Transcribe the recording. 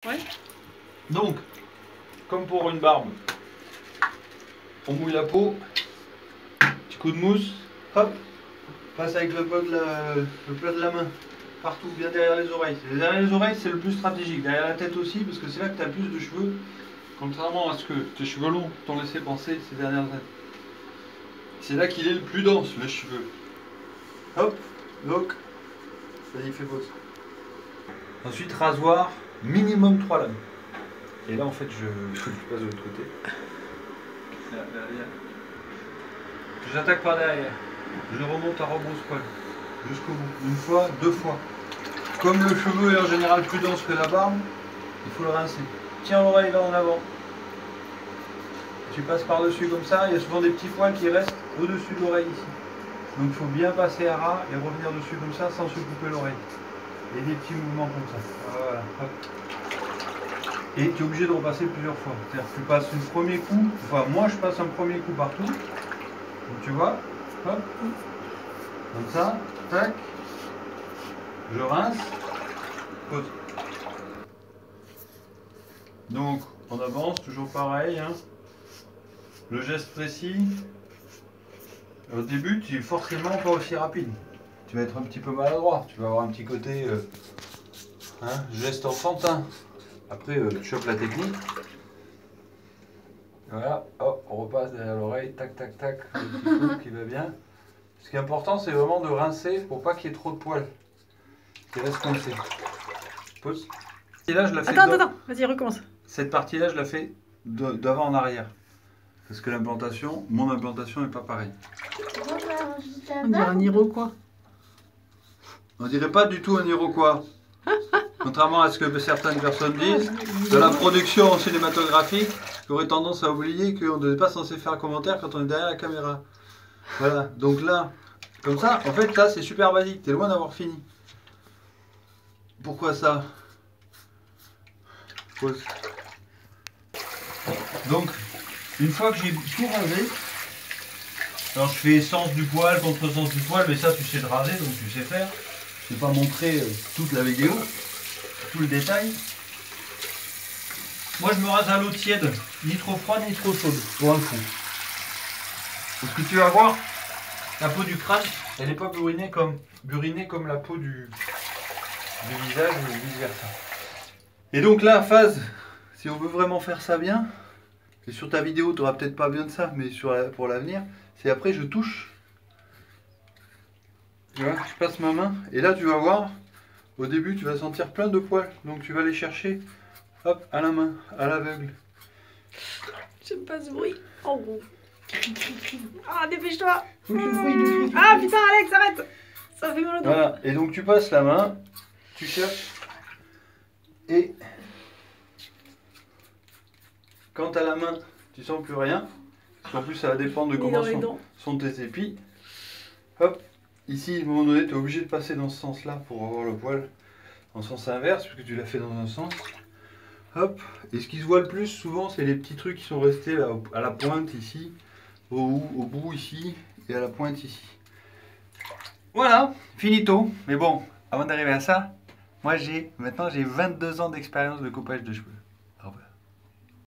Ouais. Donc, comme pour une barbe, on mouille la peau, petit coup de mousse, hop, passe avec le plat de la main, partout, bien derrière les oreilles. Derrière les oreilles, c'est le plus stratégique, derrière la tête aussi, parce que c'est là que tu as plus de cheveux, contrairement à ce que tes cheveux longs t'ont laissé penser ces dernières années. C'est là qu'il est le plus dense, les cheveux. Hop, donc, vas-y, fais pause. Ensuite, rasoir, minimum 3 lames. Et là, en fait, je passe de l'autre côté. Là, là. J'attaque par derrière. Je remonte à rebrousse-poil. Jusqu'au bout. Une fois, deux fois. Comme le cheveu est en général plus dense que la barbe, il faut le rincer. Tiens l'oreille là en avant. Tu passes par-dessus comme ça. Il y a souvent des petits poils qui restent au-dessus de l'oreille ici. Donc il faut bien passer à ras et revenir dessus comme ça sans se couper l'oreille. Et des petits mouvements comme ça. Voilà. Hop. Et tu es obligé de repasser plusieurs fois. C'est-à-dire que tu passes un premier coup, enfin moi je passe un premier coup partout. Donc tu vois, hop, comme ça, tac, je rince, pause. Donc on avance, toujours pareil, hein. Le geste précis. Au début tu es forcément pas aussi rapide. Tu vas être un petit peu maladroit, tu vas avoir un petit côté geste enfantin. Après, tu chopes la technique. Voilà, hop, on repasse derrière l'oreille, tac, tac, tac, le petit coup qui va bien. Ce qui est important, c'est vraiment de rincer pour pas qu'il y ait trop de poils qui restent coincés. Pause. Et là, je la fais Attends, vas-y, recommence. Cette partie-là, je la fais d'avant en arrière. Parce que l'implantation, mon implantation n'est pas pareille. On dirait un Iroquois. On dirait pas du tout un Iroquois. Contrairement à ce que certaines personnes disent, de la production cinématographique, j'aurais tendance à oublier qu'on n'est pas censé faire un commentaire quand on est derrière la caméra. Voilà, donc là, comme ça, en fait, là, c'est super basique, t'es loin d'avoir fini. Pourquoi ça? Pause. Donc, une fois que j'ai tout rasé, alors je fais sens du poil, contre-sens du poil, mais ça, tu sais te raser, donc tu sais faire. Je ne vais pas montrer toute la vidéo. Tout le détail. Moi je me rase à l'eau tiède, ni trop froide ni trop chaude, pour un coup. Parce que tu vas voir, la peau du crâne, elle n'est pas burinée comme la peau du visage ou vice versa. Et donc là, phase, si on veut vraiment faire ça bien, et sur ta vidéo tu n'auras peut-être pas bien de ça, mais pour l'avenir, c'est après je touche. Tu vois, je passe ma main, et là tu vas voir, au début, tu vas sentir plein de poils, donc tu vas les chercher, hop, à la main, à l'aveugle. J'aime pas ce bruit. Oh gros. Ah, dépêche-toi. Faut que le bruit. Ah putain, Alex, arrête. Ça fait mal au dos. Voilà, et donc tu passes la main, tu cherches, et quand tu as la main, tu sens plus rien, parce qu'en plus ça va dépendre de comment sont tes épis. Hop, ici, à un moment donné, tu es obligé de passer dans ce sens-là pour avoir le poil en sens inverse, puisque tu l'as fait dans un sens. Hop, et ce qui se voit le plus souvent, c'est les petits trucs qui sont restés là, à la pointe ici, au bout ici, et à la pointe ici. Voilà, finito. Mais bon, avant d'arriver à ça, moi maintenant j'ai 22 ans d'expérience de coupage de cheveux.